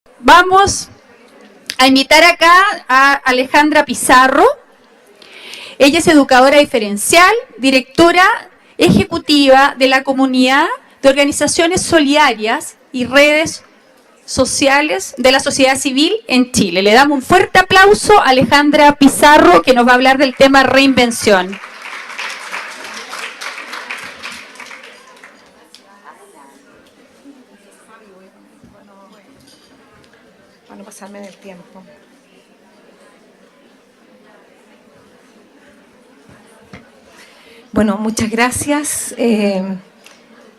Vamos a invitar acá a Alejandra Pizarro. Ella es educadora diferencial, directora ejecutiva de la comunidad de organizaciones solidarias y redes sociales de la sociedad civil en Chile. Le damos un fuerte aplauso a Alejandra Pizarro, que nos va a hablar del tema reinvención. Para no pasarme del tiempo. Bueno, muchas gracias.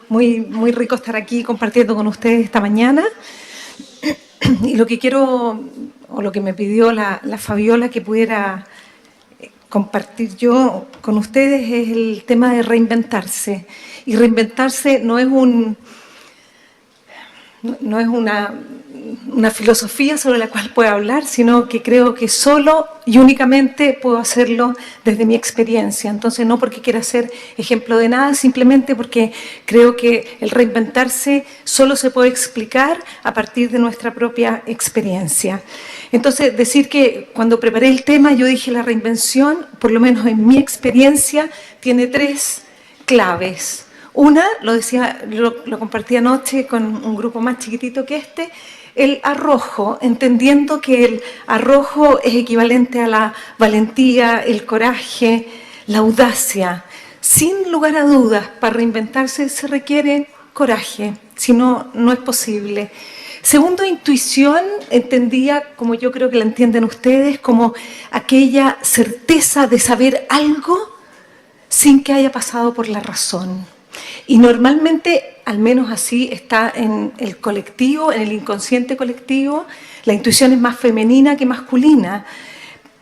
Muy rico estar aquí compartiendo con ustedes esta mañana. Y lo que quiero, o lo que me pidió la Fabiola que pudiera compartir yo con ustedes, es el tema de reinventarse. Y reinventarse no es una filosofía sobre la cual puedo hablar, sino que creo que solo y únicamente puedo hacerlo desde mi experiencia. Entonces, no porque quiera ser ejemplo de nada, simplemente porque creo que el reinventarse solo se puede explicar a partir de nuestra propia experiencia. Entonces, decir que cuando preparé el tema, yo dije la reinvención, por lo menos en mi experiencia, tiene 3 claves. Una, lo compartí anoche con un grupo más chiquitito que este, el arrojo, entendiendo que el arrojo es equivalente a la valentía, el coraje, la audacia. Sin lugar a dudas, para reinventarse se requiere coraje, si no, no es posible. Segundo, intuición, entendía, como yo creo que la entienden ustedes, como aquella certeza de saber algo sin que haya pasado por la razón. Y normalmente, al menos así, está en el colectivo, en el inconsciente colectivo. La intuición es más femenina que masculina,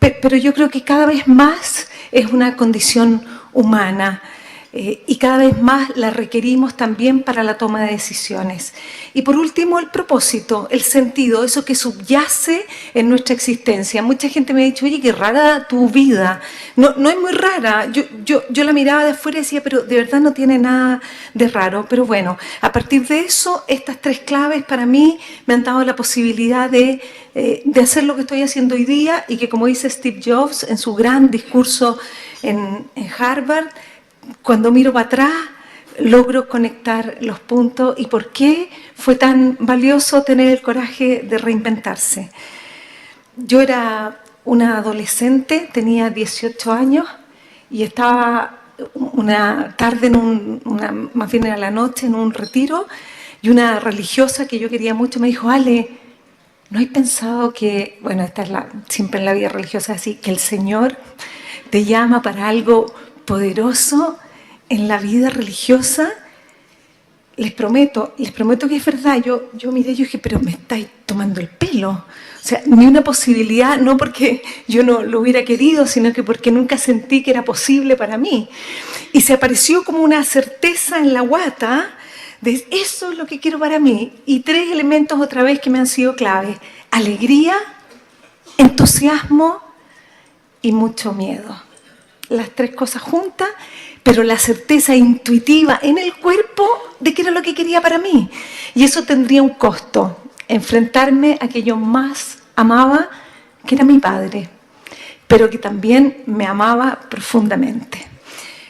pero yo creo que cada vez más es una condición humana y cada vez más la requerimos también para la toma de decisiones. Y por último, el propósito, el sentido, eso que subyace en nuestra existencia. Mucha gente me ha dicho, oye, qué rara tu vida. No es muy rara. Yo la miraba de afuera y decía, pero de verdad no tiene nada de raro. Pero bueno, a partir de eso, estas 3 claves para mí me han dado la posibilidad de hacer lo que estoy haciendo hoy día y que, como dice Steve Jobs en su gran discurso en Harvard, cuando miro para atrás, logro conectar los puntos y por qué fue tan valioso tener el coraje de reinventarse. Yo era una adolescente, tenía 18 años y estaba una tarde, más bien era la noche, en un retiro, y una religiosa que yo quería mucho me dijo, Ale, ¿no has pensado que, bueno, esta es siempre en la vida religiosa así, que el Señor te llama para algo poderoso en la vida religiosa? Les prometo que es verdad. Yo miré y dije, pero me estáis tomando el pelo. O sea, ni una posibilidad, no porque yo no lo hubiera querido, sino que porque nunca sentí que era posible para mí. Y se apareció como una certeza en la guata de eso es lo que quiero para mí. Y 3 elementos otra vez que me han sido claves: alegría, entusiasmo y mucho miedo. Las 3 cosas juntas, pero la certeza intuitiva en el cuerpo de que era lo que quería para mí. Y eso tendría un costo, enfrentarme a que yo más amaba, que era mi padre, pero que también me amaba profundamente.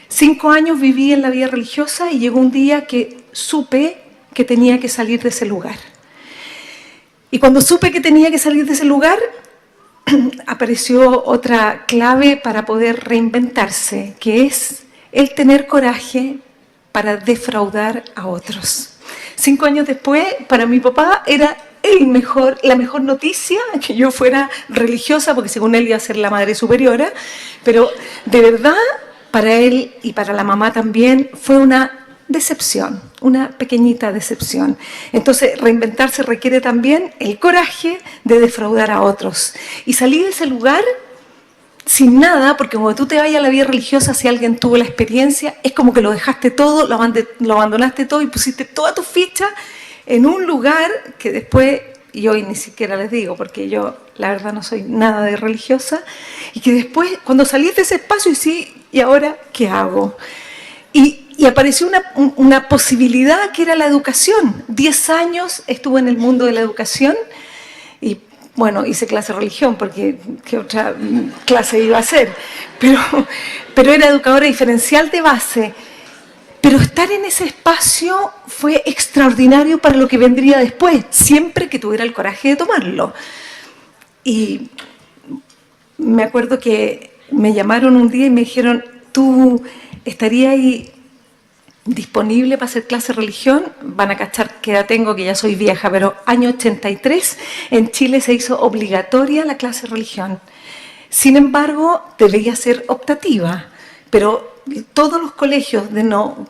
5 años viví en la vida religiosa y llegó un día que supe que tenía que salir de ese lugar. Y cuando supe que tenía que salir de ese lugar, apareció otra clave para poder reinventarse, que es el tener coraje para defraudar a otros. 5 años después, para mi papá era la mejor noticia que yo fuera religiosa, porque según él iba a ser la madre superiora, pero de verdad, para él y para la mamá también, fue una decepción, una pequeñita decepción. Entonces, reinventarse requiere también el coraje de defraudar a otros. Y salir de ese lugar sin nada, porque cuando tú te vayas a la vida religiosa, si alguien tuvo la experiencia, es como que lo dejaste todo, lo abandonaste todo y pusiste toda tu ficha en un lugar que después, y hoy ni siquiera les digo, porque yo la verdad no soy nada de religiosa, y que después, cuando salís de ese espacio, y sí, ¿y ahora qué hago? Y apareció una posibilidad que era la educación. 10 años estuve en el mundo de la educación Y bueno, hice clase de religión, porque ¿qué otra clase iba a hacer? Pero era educadora diferencial de base. Pero estar en ese espacio fue extraordinario para lo que vendría después, siempre que tuviera el coraje de tomarlo. Y me acuerdo que me llamaron un día y me dijeron, ¿tú estarías ahí disponible para hacer clase de religión? Van a cachar que edad tengo, que ya soy vieja, pero año 83 en Chile se hizo obligatoria la clase de religión. Sin embargo, debía ser optativa, pero todos los colegios que no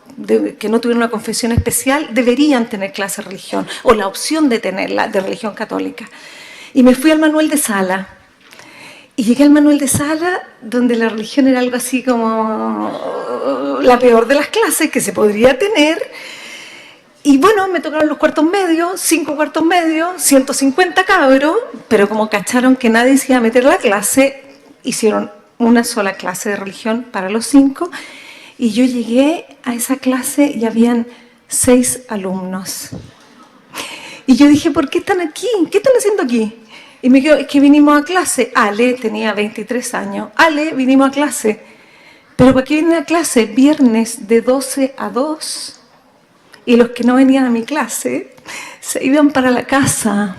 tuvieran una confesión especial deberían tener clase de religión, o la opción de tenerla, de religión católica. Y me fui al Manuel de Sala. Y llegué al Manuel de Sala, donde la religión era algo así como la peor de las clases que se podría tener. Y bueno, me tocaron los cuartos medios, 5 cuartos medios, 150 cabros, pero como cacharon que nadie se iba a meter a la clase, hicieron una sola clase de religión para los 5. Y yo llegué a esa clase y habían 6 alumnos. Y yo dije, ¿por qué están aquí? ¿Qué están haciendo aquí? Y me dijo, es que vinimos a clase. Ale tenía 23 años. Ale, vinimos a clase. ¿Pero para qué vienen a clase? Viernes de 12 a 2. Y los que no venían a mi clase se iban para la casa.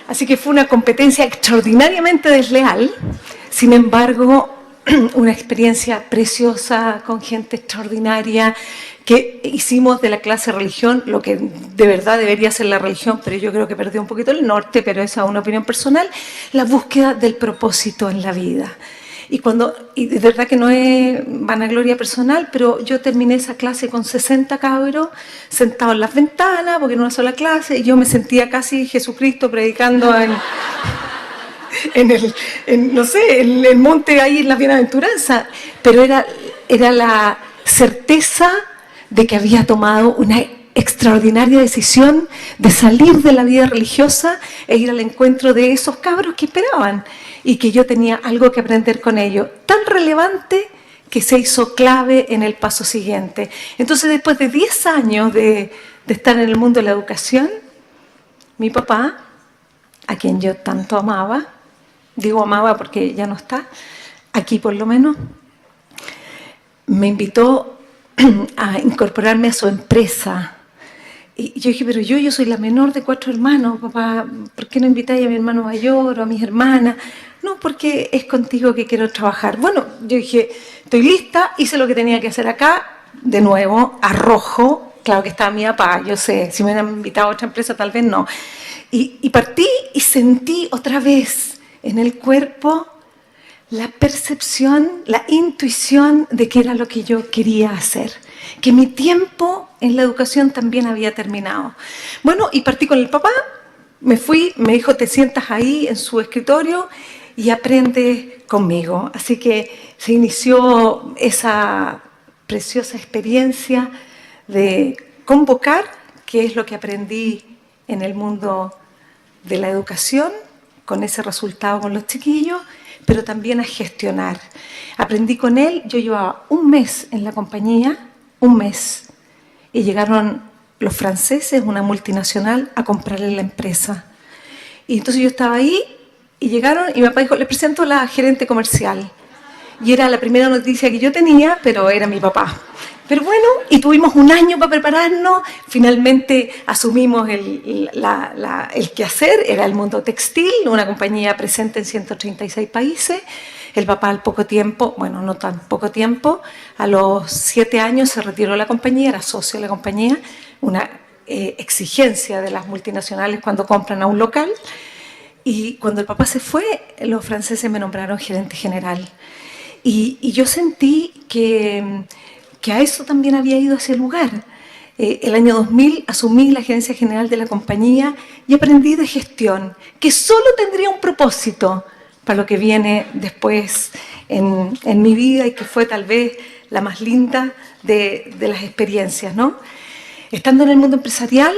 Así que fue una competencia extraordinariamente desleal. Sin embargo, una experiencia preciosa con gente extraordinaria, que hicimos de la clase de religión lo que de verdad debería ser la religión, pero yo creo que perdió un poquito el norte, pero esa es una opinión personal, la búsqueda del propósito en la vida. Y de verdad que no es vanagloria personal, pero yo terminé esa clase con 60 cabros sentados en las ventanas, porque era una sola clase, y yo me sentía casi Jesucristo predicando en el monte ahí en las bienaventuranzas, pero era la certeza de que había tomado una extraordinaria decisión de salir de la vida religiosa e ir al encuentro de esos cabros que esperaban, y que yo tenía algo que aprender con ellos, tan relevante que se hizo clave en el paso siguiente. Entonces, después de 10 años de estar en el mundo de la educación, mi papá, a quien yo tanto amaba, digo amaba porque ya no está, aquí por lo menos, me invitó a incorporarme a su empresa. Y yo dije, pero yo soy la menor de 4 hermanos, papá, ¿por qué no invitáis a mi hermano mayor o a mis hermanas? No, porque es contigo que quiero trabajar. Bueno, yo dije, estoy lista, hice lo que tenía que hacer acá, de nuevo, arrojo, claro que estaba mi papá, yo sé, si me hubieran invitado a otra empresa tal vez no. Y partí y sentí otra vez en el cuerpo la percepción, la intuición de qué era lo que yo quería hacer, que mi tiempo en la educación también había terminado. Bueno, y partí con el papá, me fui, me dijo, te sientas ahí en su escritorio y aprende conmigo. Así que se inició esa preciosa experiencia de convocar, que es lo que aprendí en el mundo de la educación, con ese resultado con los chiquillos, pero también a gestionar. Aprendí con él, yo llevaba 1 mes en la compañía, 1 mes, y llegaron los franceses, una multinacional, a comprarle la empresa. Y entonces yo estaba ahí, y llegaron, y mi papá dijo, les presento a la gerente comercial. Y era la primera noticia que yo tenía, pero era mi papá. Pero bueno, y tuvimos 1 año para prepararnos, finalmente asumimos el quehacer, era el mundo textil, una compañía presente en 136 países. El papá al poco tiempo, bueno, no tan poco tiempo, a los 7 años se retiró de la compañía, era socio de la compañía, una exigencia de las multinacionales cuando compran a un local. Y cuando el papá se fue, los franceses me nombraron gerente general. Y yo sentí que a eso también había ido a ese lugar. El año 2000 asumí la gerencia general de la compañía y aprendí de gestión, que solo tendría un propósito para lo que viene después en mi vida, y que fue tal vez la más linda de las experiencias, ¿no? Estando en el mundo empresarial,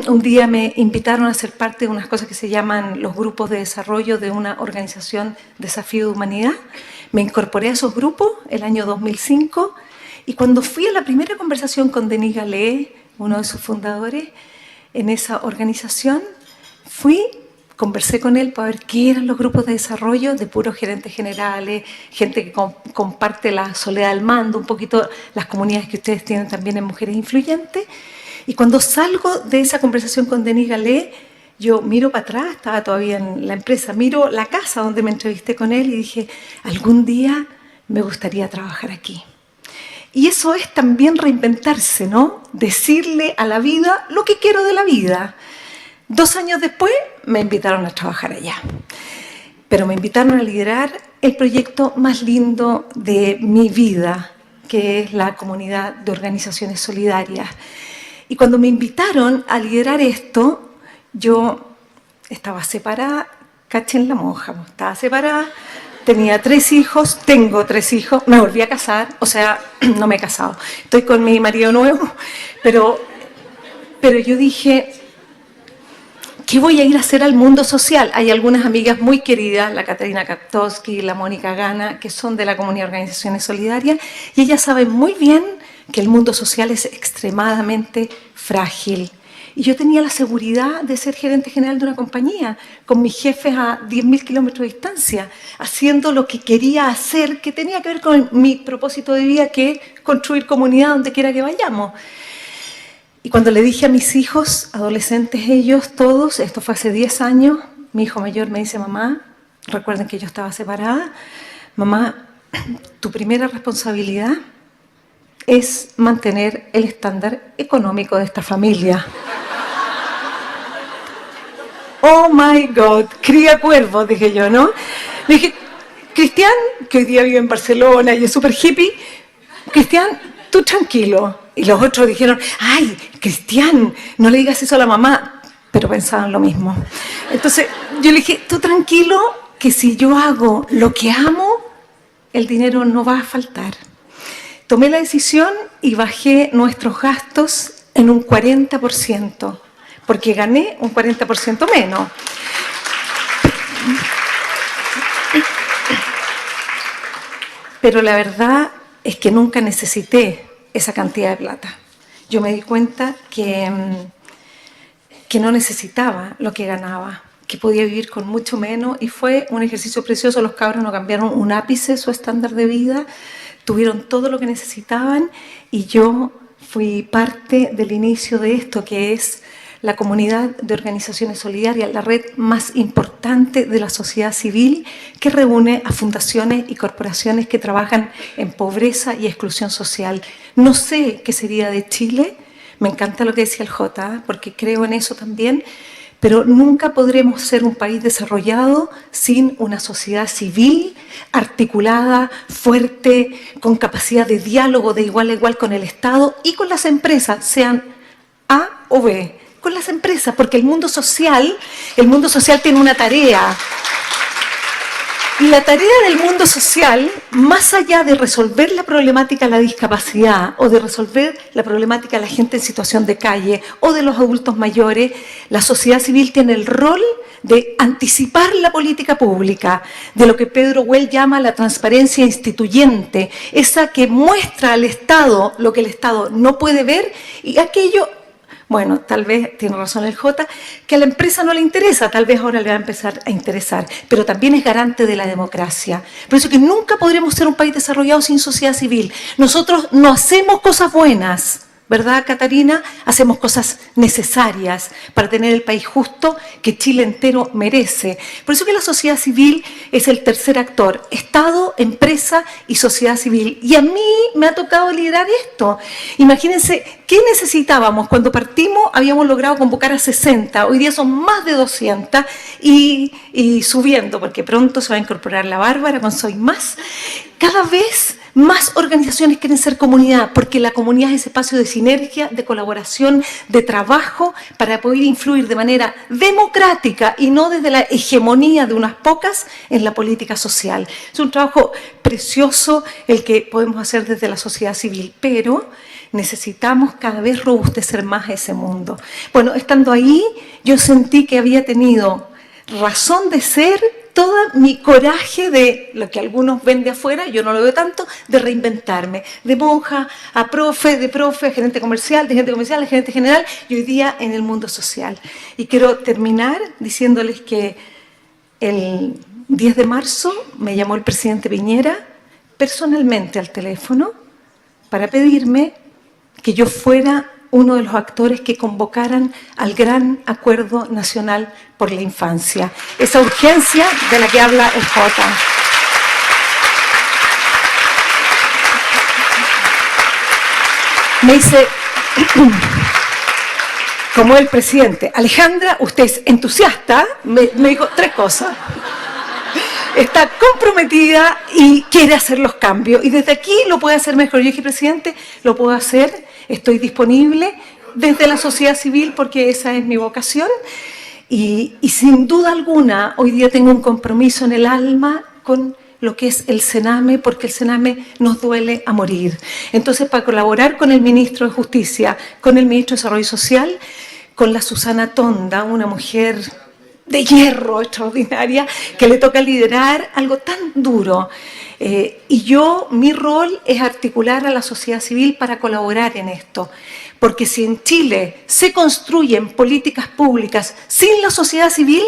un día me invitaron a ser parte de unas cosas que se llaman los grupos de desarrollo de una organización Desafío de Humanidad. Me incorporé a esos grupos el año 2005, y cuando fui a la primera conversación con Denis Gallet, uno de sus fundadores, en esa organización, fui conversé con él para ver qué eran los grupos de desarrollo de puros gerentes generales, gente que comparte la soledad del mando, un poquito las comunidades que ustedes tienen también en Mujeres Influyentes. Y cuando salgo de esa conversación con Denis Galé, yo miro para atrás, estaba todavía en la empresa, miro la casa donde me entrevisté con él y dije, algún día me gustaría trabajar aquí. Y eso es también reinventarse, ¿no? Decirle a la vida lo que quiero de la vida. 2 años después me invitaron a trabajar allá. Pero me invitaron a liderar el proyecto más lindo de mi vida, que es la comunidad de organizaciones solidarias. Y cuando me invitaron a liderar esto, yo estaba separada, cachen la monja, estaba separada, tenía 3 hijos, tengo 3 hijos, me volví a casar, o sea, no me he casado, estoy con mi marido nuevo, pero yo dije, ¿qué voy a ir a hacer al mundo social? Hay algunas amigas muy queridas, la Catarina Kaptowski, la Mónica Gana, que son de la comunidad de organizaciones solidarias, y ellas saben muy bien que el mundo social es extremadamente frágil. Y yo tenía la seguridad de ser gerente general de una compañía, con mis jefes a 10.000 kilómetros de distancia, haciendo lo que quería hacer, que tenía que ver con mi propósito de vida, que es construir comunidad donde quiera que vayamos. Y cuando le dije a mis hijos, adolescentes ellos, todos, esto fue hace 10 años, mi hijo mayor me dice, mamá, recuerden que yo estaba separada, mamá, tu primera responsabilidad es mantener el estándar económico de esta familia. Oh my God, cría cuervos, dije yo, ¿no? Le dije, Cristian, que hoy día vive en Barcelona y es súper hippie, Cristian, tú tranquilo. Y los otros dijeron, ay, Cristian, no le digas eso a la mamá, pero pensaban lo mismo. Entonces yo le dije, tú tranquilo, que si yo hago lo que amo, el dinero no va a faltar. Tomé la decisión y bajé nuestros gastos en un 40%, porque gané un 40% menos. Pero la verdad es que nunca necesité esa cantidad de plata. Yo me di cuenta que no necesitaba lo que ganaba, que podía vivir con mucho menos, y fue un ejercicio precioso. Los cabros no cambiaron un ápice su estándar de vida, tuvieron todo lo que necesitaban, y yo fui parte del inicio de esto, que es la comunidad de organizaciones solidarias, la red más importante de la sociedad civil, que reúne a fundaciones y corporaciones que trabajan en pobreza y exclusión social. No sé qué sería de Chile, me encanta lo que decía el Jota, porque creo en eso también, pero nunca podremos ser un país desarrollado sin una sociedad civil articulada, fuerte, con capacidad de diálogo de igual a igual con el Estado y con las empresas, sean A o B. Con las empresas, porque el mundo social tiene una tarea. Y la tarea del mundo social, más allá de resolver la problemática de la discapacidad o de resolver la problemática de la gente en situación de calle o de los adultos mayores, la sociedad civil tiene el rol de anticipar la política pública, de lo que Pedro Well llama la transparencia instituyente, esa que muestra al Estado lo que el Estado no puede ver y aquello. Bueno, tal vez tiene razón el Jota, que a la empresa no le interesa, tal vez ahora le va a empezar a interesar, pero también es garante de la democracia. Por eso que nunca podremos ser un país desarrollado sin sociedad civil. Nosotros no hacemos cosas buenas, ¿verdad, Catarina? Hacemos cosas necesarias para tener el país justo que Chile entero merece. Por eso que la sociedad civil es el tercer actor, Estado, empresa y sociedad civil. Y a mí me ha tocado liderar esto. Imagínense, ¿qué necesitábamos? Cuando partimos habíamos logrado convocar a 60, hoy día son más de 200 y subiendo, porque pronto se va a incorporar la Bárbara con Soy Más. Cada vez más organizaciones quieren ser comunidad, porque la comunidad es ese espacio de sinergia, de colaboración, de trabajo, para poder influir de manera democrática y no desde la hegemonía de unas pocas en la política social. Es un trabajo precioso el que podemos hacer desde la sociedad civil, pero necesitamos cada vez robustecer más ese mundo. Bueno, estando ahí, yo sentí que había tenido razón de ser, todo mi coraje de lo que algunos ven de afuera, yo no lo veo tanto, de reinventarme, de monja a profe, de profe a gerente comercial, de gerente comercial a gerente general, y hoy día en el mundo social. Y quiero terminar diciéndoles que el 10 de marzo me llamó el presidente Piñera personalmente al teléfono para pedirme que yo fuera uno de los actores que convocaran al gran acuerdo nacional por la infancia. Esa urgencia de la que habla el Jota. Me dice, como el presidente, Alejandra, usted es entusiasta, me dijo 3 cosas. Está comprometida y quiere hacer los cambios. Y desde aquí lo puede hacer mejor. Yo dije, presidente, lo puedo hacer, estoy disponible desde la sociedad civil porque esa es mi vocación. Y sin duda alguna, hoy día tengo un compromiso en el alma con lo que es el Sename, porque el Sename nos duele a morir. Entonces, para colaborar con el ministro de Justicia, con el ministro de Desarrollo Social, con la Susana Tonda, una mujer de hierro extraordinaria, que le toca liderar algo tan duro. Y mi rol es articular a la sociedad civil para colaborar en esto. Porque si en Chile se construyen políticas públicas sin la sociedad civil,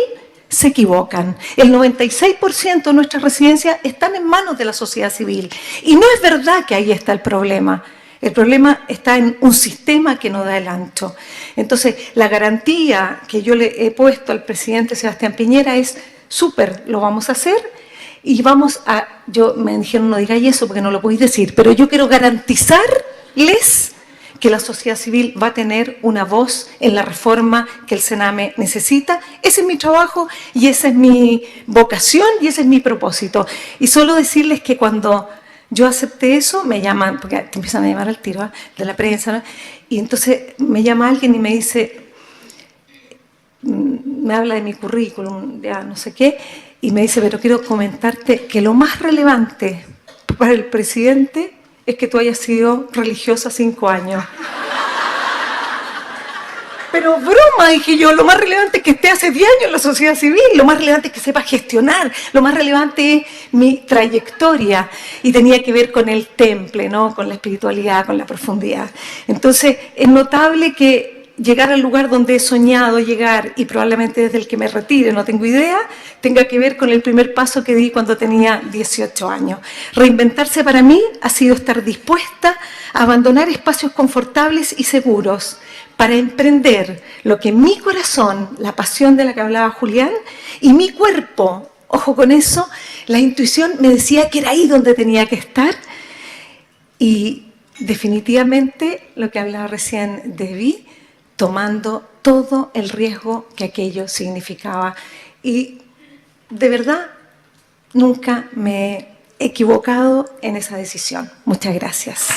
se equivocan. El 96% de nuestras residencias están en manos de la sociedad civil. Y no es verdad que ahí está el problema. El problema está en un sistema que no da el ancho. Entonces, la garantía que yo le he puesto al presidente Sebastián Piñera es súper, lo vamos a hacer y me dijeron no digáis eso porque no lo podéis decir, pero yo quiero garantizarles que la sociedad civil va a tener una voz en la reforma que el Sename necesita. Ese es mi trabajo y esa es mi vocación y ese es mi propósito. Y solo decirles que cuando yo acepté eso, me llaman, porque te empiezan a llamar al tiro de la prensa, ¿no? Y entonces me llama alguien y me dice, me habla de mi currículum, ya no sé qué, y me dice, pero quiero comentarte que lo más relevante para el presidente es que tú hayas sido religiosa 5 años. Pero broma, dije yo, lo más relevante es que esté hace 10 años en la sociedad civil, lo más relevante es que sepa gestionar, lo más relevante es mi trayectoria y tenía que ver con el temple, ¿no? Con la espiritualidad, con la profundidad. Entonces, es notable que llegar al lugar donde he soñado llegar y probablemente desde el que me retire, no tengo idea, tenga que ver con el primer paso que di cuando tenía 18 años. Reinventarse para mí ha sido estar dispuesta a abandonar espacios confortables y seguros para emprender lo que mi corazón, la pasión de la que hablaba Julián, y mi cuerpo, ojo con eso, la intuición me decía que era ahí donde tenía que estar. Y definitivamente, lo que hablaba recién Debbie, tomando todo el riesgo que aquello significaba. Y de verdad, nunca me he equivocado en esa decisión. Muchas gracias.